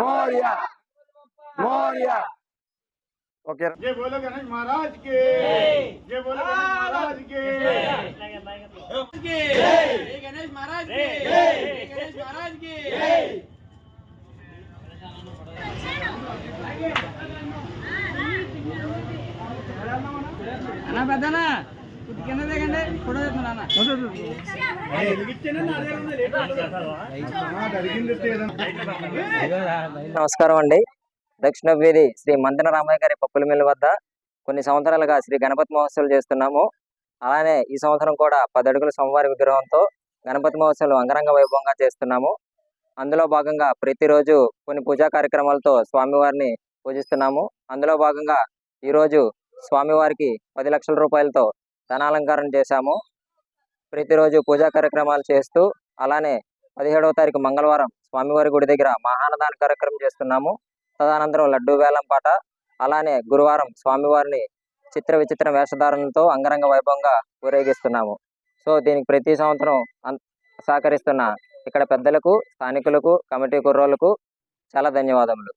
Morya Morya. Okay. जय बोलो गणेश महाराज के जय बोलो गणेश महाराज के जय गणेश महाराज के जय गणेश महाराज के అన్న పెద్దనా కింద దిగండి ఫోటో తీస్తున్నాను నమస్కారం అండి. దక్షిణ వీధి శ్రీ మంతెన రామయ్య గారి పప్పుల మిల్లు వద్ద కొన్ని సంవత్సరాలుగా శ్రీ గణపతి మహోత్సవాలు చేస్తున్నాము. అలానే ఈ సంవత్సరం కూడా 10 అడుగుల స్వామివారి విగ్రహంతో గణపతి మహోత్సవాలు అంగరంగ వైభవంగా చేస్తున్నాము. అందులో భాగంగా ప్రతిరోజు కొన్ని పూజా కార్యక్రమాలతో స్వామివారిని పూజిస్తున్నాము. అందులో భాగంగా ఈరోజు స్వామివారికి 10 లక్షల రూపాయలతో ధనాలంకరణ చేశాము. ప్రతిరోజు పూజా కార్యక్రమాలు చేస్తూ అలానే 17వ తారీఖు మంగళవారం స్వామివారి గుడి దగ్గర మహానదాన కార్యక్రమం చేస్తున్నాము. తదనంతరం లడ్డూ వేలం పాట, అలానే గురువారం స్వామివారిని చిత్ర విచిత్ర వేషధారణలతో అంగరంగ వైభవంగా ఊరేగిస్తున్నాము. సో దీనికి ప్రతి సంవత్సరం సహకరిస్తున్న ఇక్కడ పెద్దలకు, స్థానికులకు, కమిటీ కుర్రోళ్లకు చాలా ధన్యవాదములు.